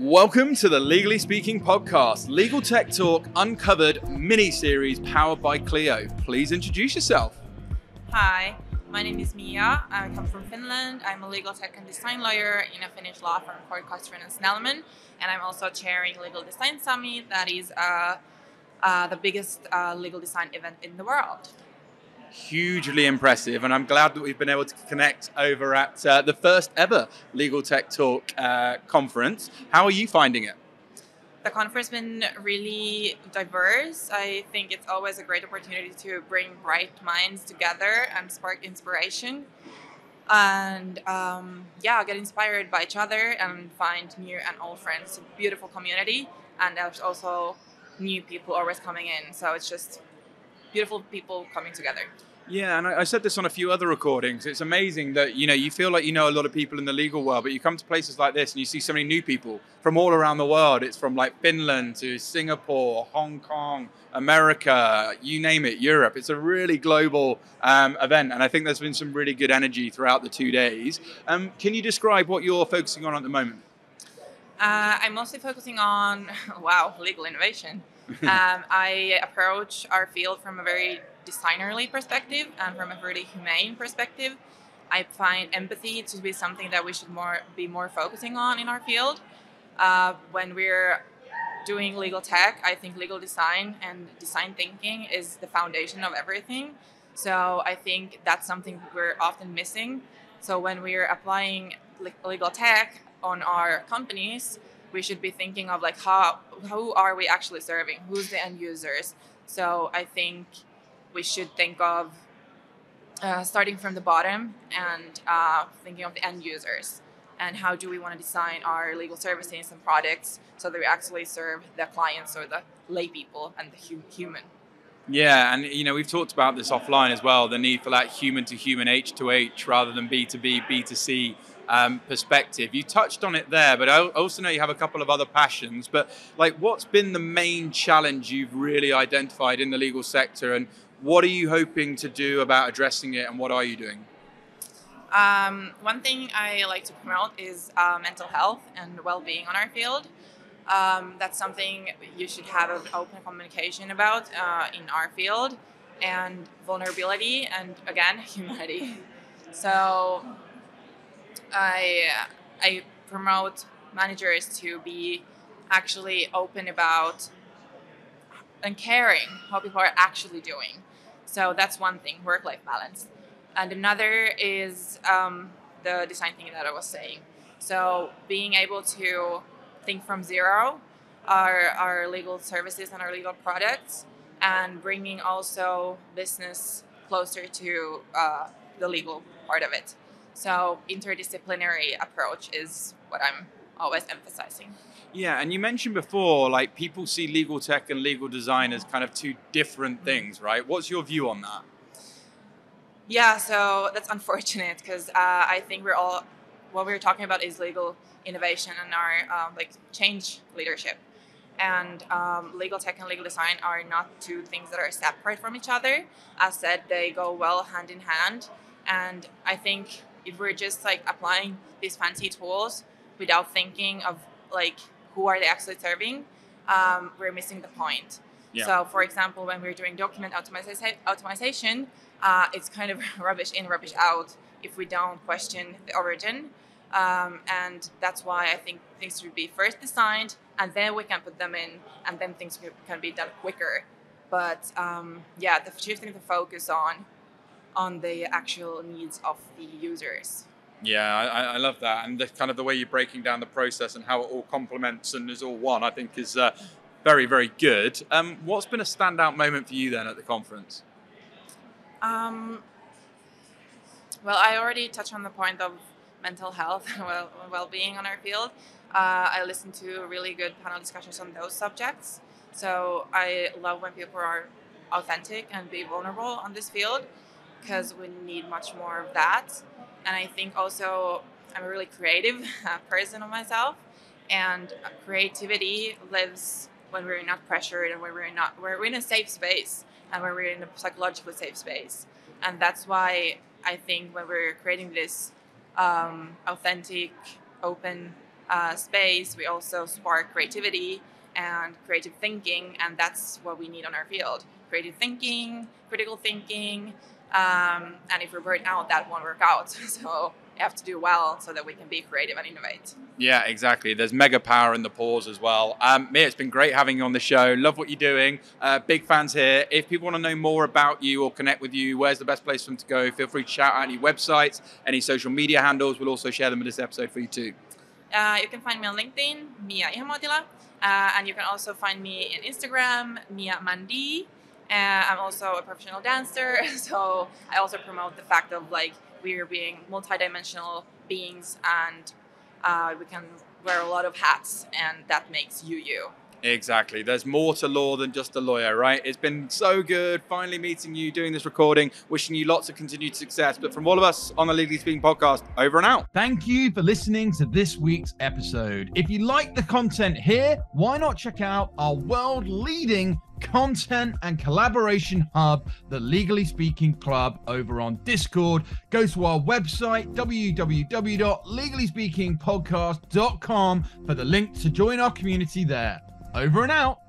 Welcome to the Legally Speaking podcast, Legal Tech Talk Uncovered mini-series powered by Clio. Please introduce yourself. Hi, my name is Mia. I come from Finland. I'm a legal tech and design lawyer in a Finnish law firm called Castrén Snellman, and I'm also chairing Legal Design Summit. That is the biggest legal design event in the world. Hugely impressive, and I'm glad that we've been able to connect over at the first ever Legal Tech Talk conference. How are you finding it? The conference has been really diverse. I think it's always a great opportunity to bring bright minds together and spark inspiration and get inspired by each other and find new and old friends. It's a beautiful community, and there's also new people always coming in. So it's just beautiful people coming together. Yeah, and I said this on a few other recordings. It's amazing that, you feel like you know a lot of people in the legal world, but you come to places like this and you see so many new people from all around the world. It's from like Finland to Singapore, Hong Kong, America, you name it, Europe. It's a really global event, and I think there's been some really good energy throughout the 2 days. Can you describe what you're focusing on at the moment? I'm mostly focusing on, legal innovation. I approach our field from a very designerly perspective and from a very humane perspective. I find empathy to be something that we should be more focusing on in our field. When we're doing legal tech, I think legal design and design thinking is the foundation of everything. So I think that's something we're often missing. So when we're applying legal tech on our companies, we should be thinking of who are we actually serving? Who's the end users? So I think we should think of starting from the bottom and thinking of the end users and how do we want to design our legal services and products so that we actually serve the clients or the lay people and the human. Yeah, and we've talked about this offline as well, the need for that human to human, H to H rather than B2B, B2C perspective. You touched on it there, but I also know you have a couple of other passions. But what's been the main challenge you've really identified in the legal sector, and what are you hoping to do about addressing it, and what are you doing? One thing I like to promote is mental health and well-being on our field. That's something you should have an open communication about in our field, and vulnerability and, again, humanity. So I promote managers to be actually open about and caring how people are actually doing. So that's one thing, work-life balance. And another is the design thinking that I was saying. So being able to think from zero our legal services and our legal products, and bringing also business closer to the legal part of it. So interdisciplinary approach is what I'm always emphasizing. Yeah, and you mentioned before, people see legal tech and legal design as kind of two different things, right? What's your view on that? Yeah, so that's unfortunate because I think what we're talking about is legal innovation and our change leadership. And legal tech and legal design are not two things that are separate from each other. As said, they go well hand in hand. And I think if we're just applying these fancy tools without thinking of who are they actually serving, we're missing the point. Yeah. So, for example, when we're doing document automation, it's kind of rubbish in, rubbish out if we don't question the origin. And that's why I think things should be first designed, and then we can put them in, and then things can be done quicker. But the shifting the focus on the actual needs of the users. Yeah, I love that, and the way you're breaking down the process and how it all complements and is all one, I think is very, very good. What's been a standout moment for you then at the conference? Well, I already touched on the point of mental health and well-being on our field. I listened to really good panel discussions on those subjects. So I love when people are authentic and be vulnerable on this field, because we need much more of that. And I think also I'm a really creative person of myself, and creativity lives when we're not pressured and when we're in a safe space and when we're in a psychologically safe space. And that's why I think when we're creating this authentic, open space, we also spark creativity and creative thinking, and that's what we need on our field. Creative thinking, critical thinking, and if we're burnt out, that won't work out. So we have to do well so that we can be creative and innovate. Yeah, exactly. There's mega power in the pause as well. Mia, it's been great having you on the show. Love what you're doing. Big fans here. If people want to know more about you or connect with you, where's the best place for them to go? Feel free to shout out any websites, any social media handles. We'll also share them in this episode for you too. You can find me on LinkedIn, Mia Ihamuotila, and you can also find me on Instagram, Mia Mandi. I'm also a professional dancer, so I also promote the fact of like we're being multidimensional beings, and we can wear a lot of hats, and that makes you you. Exactly. There's more to law than just a lawyer, right? It's been so good finally meeting you, doing this recording, wishing you lots of continued success. But from all of us on the Legally Speaking podcast, over and out. Thank you for listening to this week's episode. If you like the content here, why not check out our world-leading content and collaboration hub, the Legally Speaking Club, over on Discord. Go to our website, www.legallyspeakingpodcast.com, for the link to join our community there. Over and out.